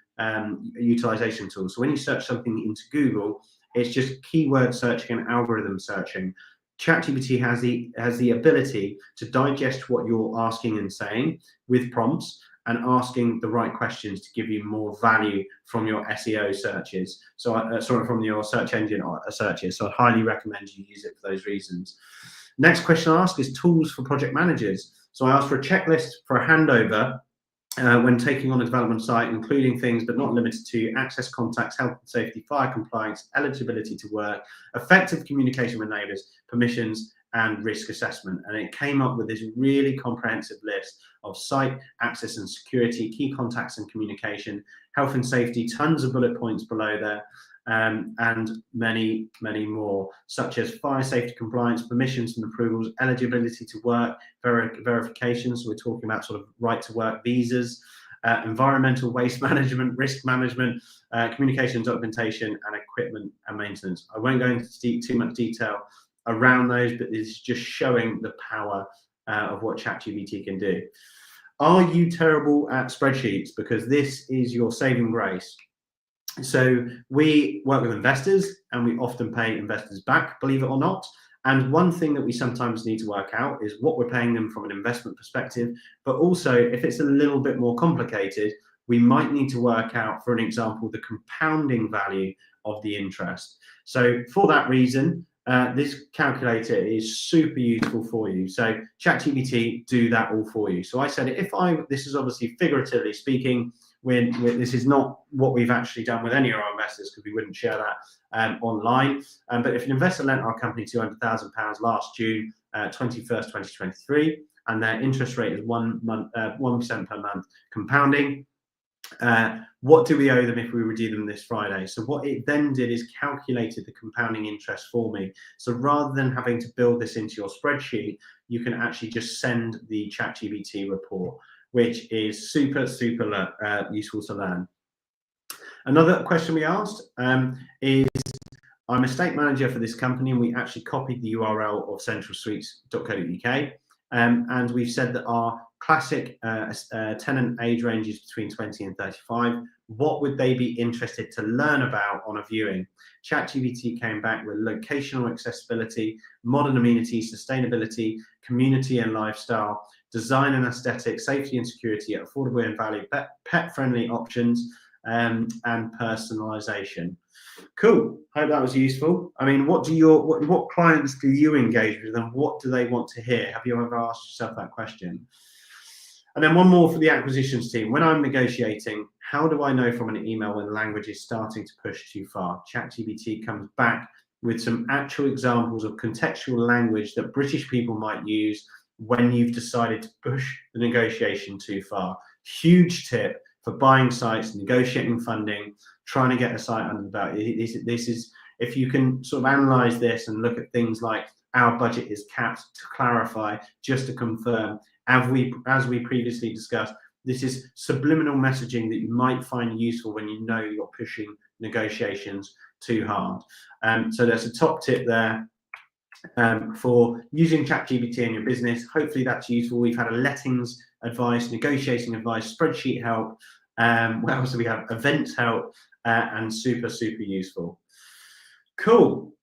utilization tool. So when you search something into Google, it's just keyword searching and algorithm searching. ChatGPT has the ability to digest what you're asking and saying with prompts and asking the right questions to give you more value from your SEO searches. So from your search engine searches. So I highly recommend you use it for those reasons. Next question I ask is tools for project managers. So I asked for a checklist for a handover when taking on a development site, including things but not limited to access, contacts, health and safety, fire compliance, eligibility to work, effective communication with neighbours, permissions, and risk assessment. And it came up with this really comprehensive list of site access and security, key contacts and communication, health and safety, tons of bullet points below there. And many, many more, such as fire safety compliance, permissions and approvals, eligibility to work, verifications. So we're talking about sort of right to work visas, environmental waste management, risk management, communication documentation, and equipment and maintenance. I won't go into too much detail around those, but this is just showing the power of what ChatGPT can do. Are you terrible at spreadsheets? Because this is your saving grace. So we work with investors and we often pay investors back, believe it or not. And one thing that we sometimes need to work out is what we're paying them from an investment perspective, but also if it's a little bit more complicated, we might need to work out, for an example, the compounding value of the interest. So for that reason, this calculator is super useful for you. So ChatGPT do that all for you. So I said, this is obviously figuratively speaking, this is not what we've actually done with any of our investors because we wouldn't share that online. But if an investor lent our company £200,000 last June 21st, 2023, and their interest rate is 1% per month compounding, what do we owe them if we redeem them this Friday? So what it then did is calculated the compounding interest for me. So rather than having to build this into your spreadsheet, you can actually just send the ChatGPT report, which is super, super useful to learn. Another question we asked is, I'm a estate manager for this company, and we actually copied the URL of centralsuites.co.uk. And we've said that our classic tenant age range is between 20 and 35. What would they be interested to learn about on a viewing? ChatGPT came back with locational accessibility, modern amenities, sustainability, community and lifestyle, design and aesthetics, safety and security, affordable and value, pet-friendly options, and personalization. Cool. Hope that was useful. I mean, what clients do you engage with, and what do they want to hear? Have you ever asked yourself that question? And then one more for the acquisitions team. When I'm negotiating, how do I know from an email when language is starting to push too far? ChatGPT comes back with some actual examples of contextual language that British people might use when you've decided to push the negotiation too far. Huge tip for buying sites, negotiating funding, trying to get a site under the belt. This is, if you can sort of analyze this and look at things like our budget is capped, to clarify, just to confirm, as we previously discussed, this is subliminal messaging that you might find useful when you know you're pushing negotiations too hard. So there's a top tip there for using ChatGPT in your business. Hopefully that's useful. We've had a lettings advice, negotiating advice, spreadsheet help. What else do we have? Events help, and super, super useful. Cool.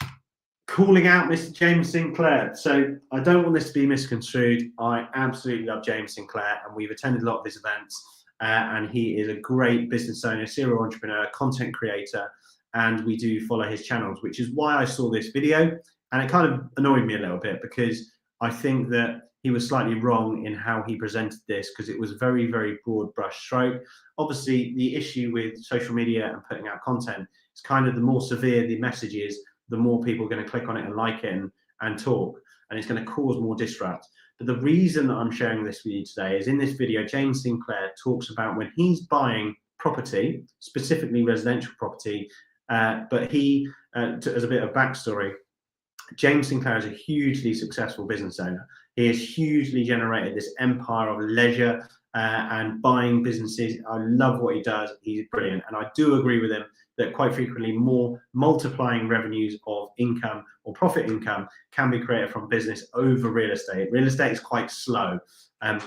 Calling out Mr. James Sinclair. So I don't want this to be misconstrued. I absolutely love James Sinclair, and we've attended a lot of his events. And he is a great business owner, serial entrepreneur, content creator, and we do follow his channels, which is why I saw this video. And it kind of annoyed me a little bit because I think that he was slightly wrong in how he presented this, because it was very, very broad brush stroke. Obviously, the issue with social media and putting out content is kind of the more severe the message is, the more people are going to click on it and like it and talk, and it's going to cause more disrupt. But the reason that I'm sharing this with you today is in this video, James Sinclair talks about when he's buying property, specifically residential property, but he, as a bit of backstory, James Sinclair is a hugely successful business owner. He has hugely generated this empire of leisure and buying businesses. I love what he does. He's brilliant. And I do agree with him that quite frequently more multiplying revenues of income or profit income can be created from business over real estate. Real estate is quite slow,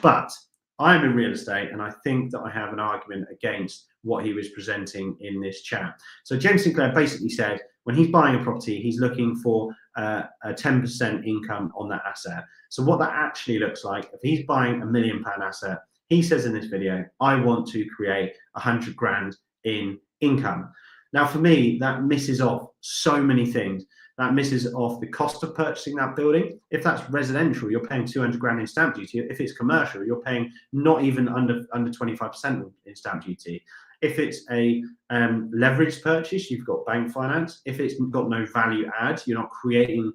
but I'm in real estate, and I think that I have an argument against what he was presenting in this chat. So James Sinclair basically said when he's buying a property, he's looking for a 10% income on that asset. So what that actually looks like, if he's buying £1 million asset, he says in this video, I want to create 100 grand in income. Now, for me, that misses off so many things. that misses off the cost of purchasing that building. If that's residential, you're paying 200 grand in stamp duty. If it's commercial, you're paying not even under 25% in stamp duty. If it's a leveraged purchase, you've got bank finance. If it's got no value add, you're not creating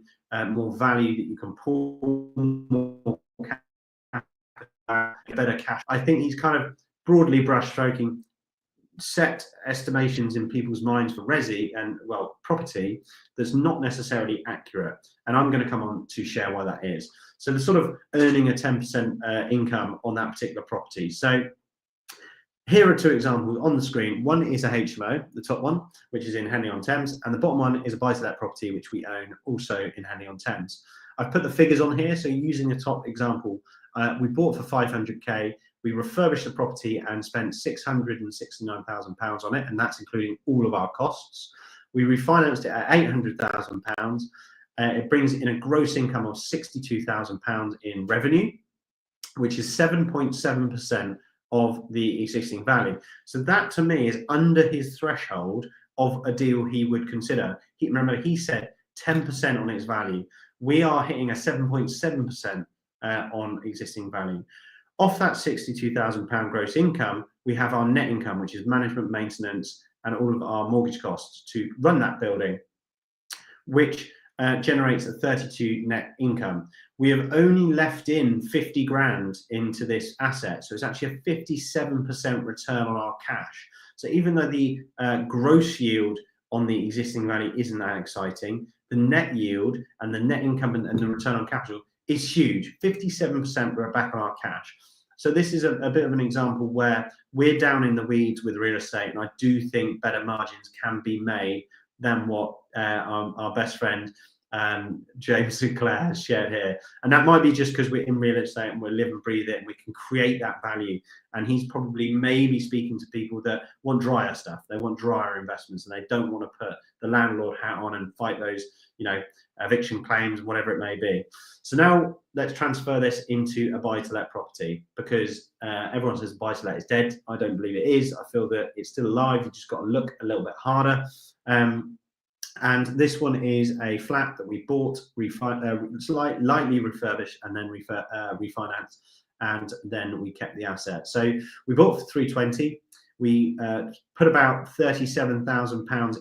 more value that you can pull more better cash. I think he's kind of broadly brushstroking set estimations in people's minds for resi and, well, property that's not necessarily accurate. And I'm going to come on to share why that is. So the sort of earning a 10% income on that particular property. So here are two examples on the screen. One is a HMO, the top one, which is in Henley-on-Thames, and the bottom one is a buy-to-let property, which we own also in Henley-on-Thames. I've put the figures on here, so using the top example, we bought for 500k, we refurbished the property and spent £669,000 on it, and that's including all of our costs. We refinanced it at £800,000. It brings in a gross income of £62,000 in revenue, which is 7.7% of the existing value. So that to me is under his threshold of a deal he would consider. Remember, he said 10% on its value. We are hitting a 7.7% on existing value. Off that £62,000 gross income, we have our net income, which is management, maintenance, and all of our mortgage costs to run that building, which generates a 32 net income. We have only left in 50 grand into this asset. So it's actually a 57% return on our cash. So even though the gross yield on the existing value isn't that exciting, the net yield and the net income and the return on capital is huge. 57% we're back on our cash. So this is a bit of an example where we're down in the weeds with real estate, and I do think better margins can be made than what our best friend James Sinclair has shared here. And that might be just because we're in real estate and we live and breathe it and we can create that value. And he's probably maybe speaking to people that want drier stuff. They want drier investments and they don't want to put the landlord hat on and fight those, eviction claims, whatever it may be. So now let's transfer this into a buy-to-let property, because everyone says buy-to-let is dead. I don't believe it is. I feel that it's still alive. You've just got to look a little bit harder. And this one is a flat that we bought, lightly refurbished, and then refinanced, and then we kept the asset. So we bought for 320. We put about £37,000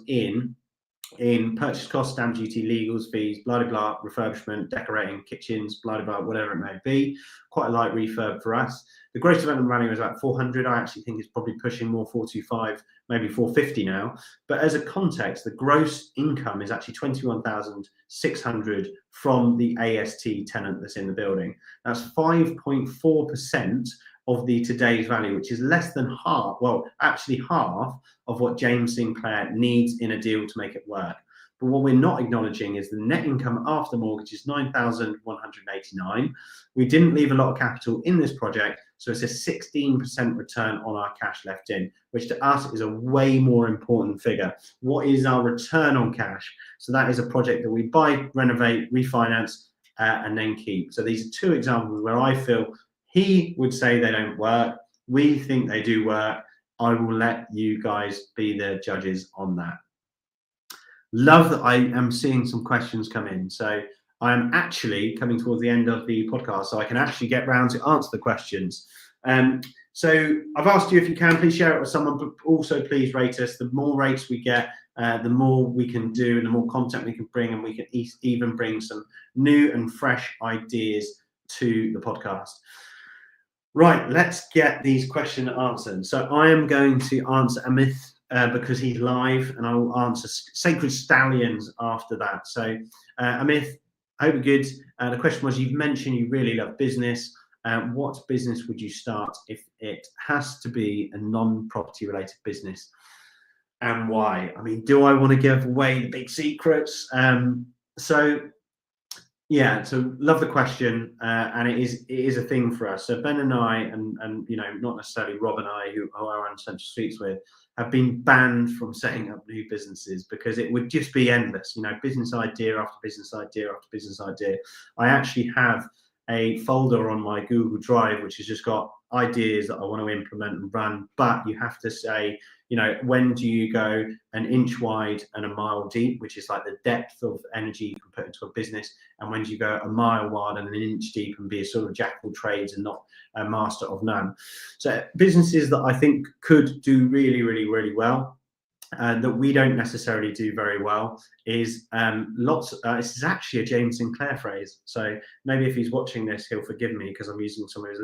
in purchase costs, stamp duty, legals, fees, blah, blah, blah, refurbishment, decorating, kitchens, blah, blah, blah, whatever it may be. Quite a light refurb for us. The gross development value is about 400. I actually think it's probably pushing more 425, maybe 450 now. But as a context, the gross income is actually 21,600 from the AST tenant that's in the building. That's 5.4% of the today's value, which is less than half, well, actually half of what James Sinclair needs in a deal to make it work. But what we're not acknowledging is the net income after mortgage is 9,189. We didn't leave a lot of capital in this project, so it's a 16% return on our cash left in, which to us is a way more important figure. What is our return on cash? So that is a project that we buy, renovate, refinance, and then keep. So these are two examples where I feel he would say they don't work. We think they do work. I will let you guys be the judges on that. Love that I am seeing some questions come in. So I am actually coming towards the end of the podcast, so I can actually get round to answer the questions. So I've asked you if you can, please share it with someone, but also please rate us. The more rates we get, the more we can do and the more content we can bring, and we can even bring some new and fresh ideas to the podcast. Right, let's get these questions answered. So I am going to answer Amit because he's live, and I will answer Sacred Stallions after that. So Amit, I hope you're good. The question was, you've mentioned you really love business. What business would you start if it has to be a non-property related business, and why? I mean, do I want to give away the big secrets? Yeah, so love the question, and it is a thing for us. So Ben and I, and not necessarily Rob and I, who are on Central Streets with, have been banned from setting up new businesses because it would just be endless. Business idea after business idea after business idea. I actually have a folder on my Google Drive which has just got ideas that I want to implement and run, but you have to say, you know, when do you go an inch wide and a mile deep, which is like the depth of energy you can put into a business, and when do you go a mile wide and an inch deep and be a sort of jack of all trades and not a master of none. So businesses that I think could do really, really, really well, that we don't necessarily do very well, is this is actually a James Sinclair phrase, so maybe if he's watching this he'll forgive me because I'm using some of his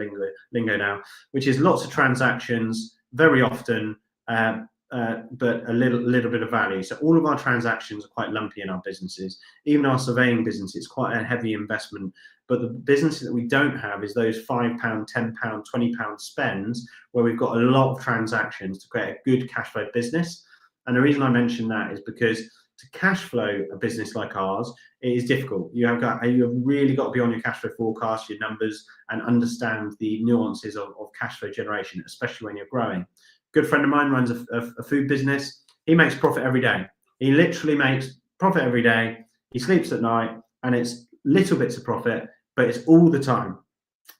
lingo now, which is lots of transactions very often, but a little bit of value. So all of our transactions are quite lumpy in our businesses. Even our surveying business, it's quite a heavy investment. But the businesses that we don't have is those £5, £10, £20 spends where we've got a lot of transactions to create a good cash flow business. And the reason I mention that is because to cash flow a business like ours, it is difficult. You have really got to be on your cash flow forecast, your numbers, and understand the nuances of cash flow generation, especially when you're growing. Good friend of mine runs a food business. He makes profit every day. He literally makes profit every day. He sleeps at night, and it's little bits of profit, but it's all the time.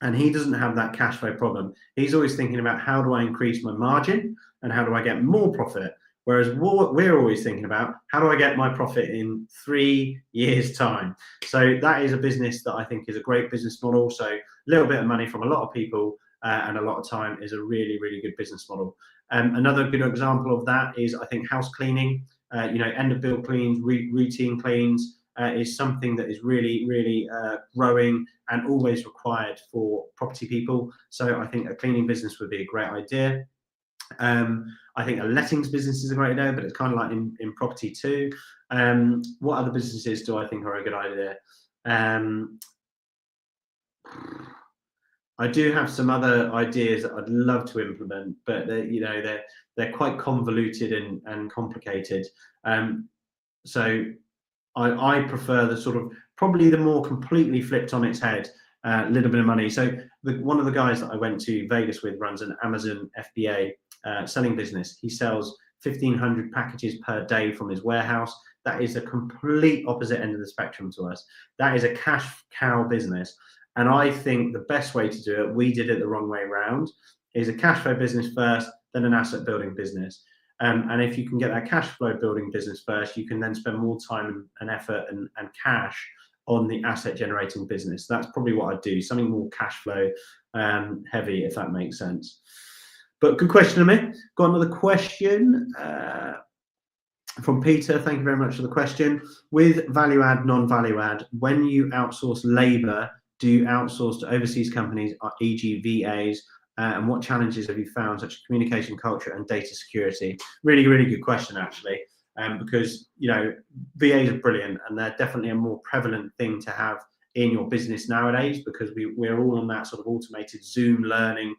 And he doesn't have that cash flow problem. He's always thinking about, how do I increase my margin and how do I get more profit? Whereas we're always thinking about, how do I get my profit in 3 years' time? So that is a business that I think is a great business model. So a little bit of money from a lot of people and a lot of time is a really, really good business model. Another good example of that is, I think, house cleaning. End of build cleans, routine cleans is something that is really, really growing and always required for property people. So I think a cleaning business would be a great idea. I think a lettings business is a great idea, but it's kind of like in property too. What other businesses do I think are a good idea? I do have some other ideas that I'd love to implement, but they're quite convoluted and complicated. So I prefer the sort of, probably the more completely flipped on its head, little bit of money. So one of the guys that I went to Vegas with runs an Amazon FBA selling business. He sells 1,500 packages per day from his warehouse. That is a complete opposite end of the spectrum to us. That is a cash cow business. And I think the best way to do it, we did it the wrong way around, is a cash flow business first, then an asset building business. And if you can get that cash flow building business first, you can then spend more time and effort and cash on the asset generating business. That's probably what I'd do, something more cash flow heavy, if that makes sense. But good question, Amir. Got another question from Peter. Thank you very much for the question. With value add, non-value add, when you outsource labor, do you outsource to overseas companies, e.g. VAs? And what challenges have you found, such as communication culture and data security? Really, really good question, actually, because VAs are brilliant, and they're definitely a more prevalent thing to have in your business nowadays, because we're all on that sort of automated Zoom learning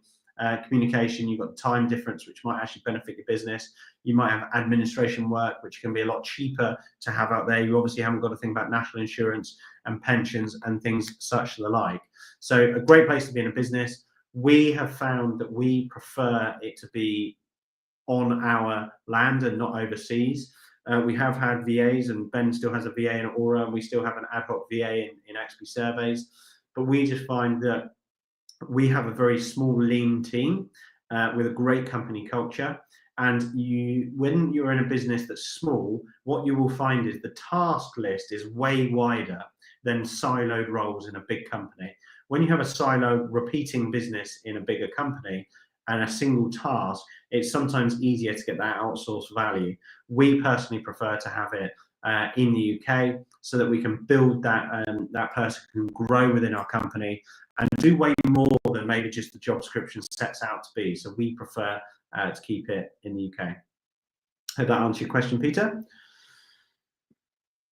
communication. You've got time difference, which might actually benefit your business. You might have administration work, which can be a lot cheaper to have out there. You obviously haven't got to think about national insurance and pensions and things such the like. So a great place to be in a business. We have found that we prefer it to be on our land and not overseas. We have had VAs, and Ben still has a VA in Aura, and we still have an ad hoc VA in XP Surveys. But we just find that we have a very small, lean team with a great company culture. And when you're in a business that's small, what you will find is the task list is way wider than siloed roles in a big company. When you have a silo repeating business in a bigger company and a single task, it's sometimes easier to get that outsourced value. We personally prefer to have it in the UK, so that we can build that person who can grow within our company and do way more than maybe just the job description sets out to be. So we prefer to keep it in the UK. Hope that answers your question, Peter.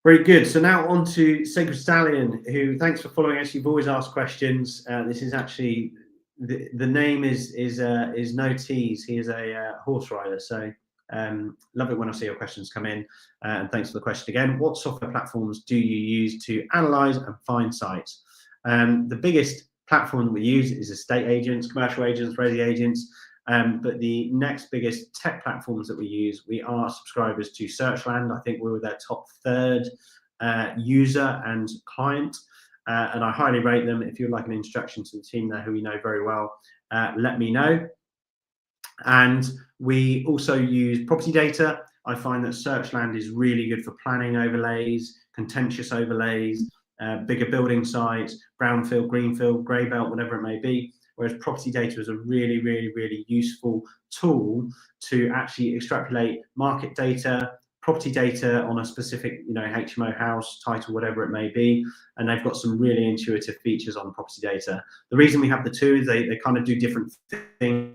Very good. So now on to Sacred Stallion, who, thanks for following us. You've always asked questions. This is actually, the name is no tease. He is a horse rider. So love it when I see your questions come in. And thanks for the question again. What software platforms do you use to analyze and find sites? The biggest platform that we use is estate agents, commercial agents, resi agents. But the next biggest tech platforms that we use, we are subscribers to Searchland. I think we were their top 3rd user and client. And I highly rate them. If you'd like an introduction to the team there, who we know very well, let me know. And we also use property data. I find that Searchland is really good for planning overlays, contentious overlays, bigger building sites, brownfield, greenfield, grey belt, whatever it may be. Whereas property data is a really, really, really useful tool to actually extrapolate market data, property data on a specific, HMO house, title, whatever it may be. And they've got some really intuitive features on property data. The reason we have the two is they kind of do different things,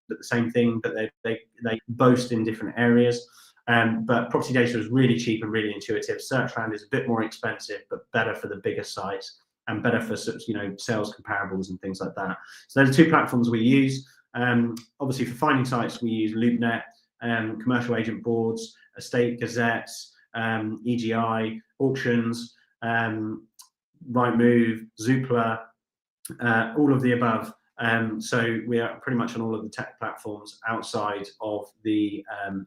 but the same thing, but they boast in different areas. But property data is really cheap and really intuitive. Searchland is a bit more expensive, but better for the bigger sites and better for sales comparables and things like that. So those are two platforms we use. Obviously, for finding sites, we use LoopNet, commercial agent boards, estate gazettes, EGI, auctions, Rightmove, Zoopla, all of the above. So we are pretty much on all of the tech platforms outside of the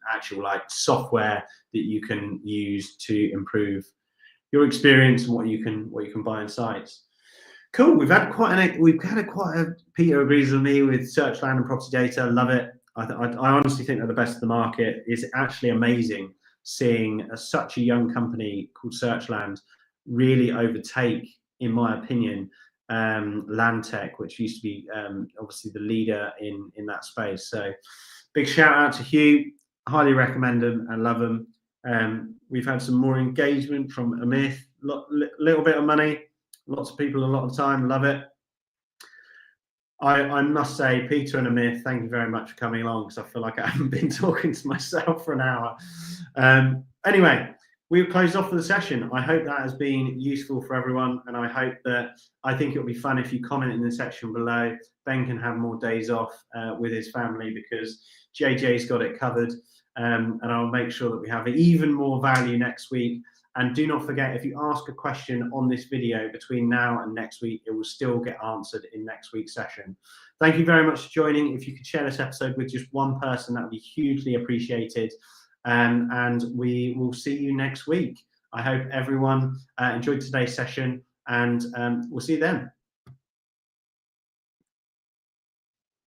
actual software that you can use to improve your experience and what you can buy on sites. Cool. We've had quite a Peter agrees with me with Searchland and property data. Love it. I honestly think they're the best of the market. It's actually amazing seeing such a young company called Searchland really overtake, in my opinion, Landtech, which used to be obviously the leader in that space. So big shout out to Hugh. Highly recommend them and love them. We've had some more engagement from Amit. Little bit of money, lots of people a lot of time. Love it. I must say, Peter and Amit, thank you very much for coming along, because I feel like I haven't been talking to myself for an hour. Anyway, we've closed off for the session. I hope that has been useful for everyone, and I think it'll be fun if you comment in the section below. Ben can have more days off with his family because JJ's got it covered, and I'll make sure that we have even more value next week. And do not forget, if you ask a question on this video between now and next week, it will still get answered in next week's session. Thank you very much for joining. If you could share this episode with just one person, that would be hugely appreciated. And we will see you next week. I hope everyone enjoyed today's session, and we'll see you then.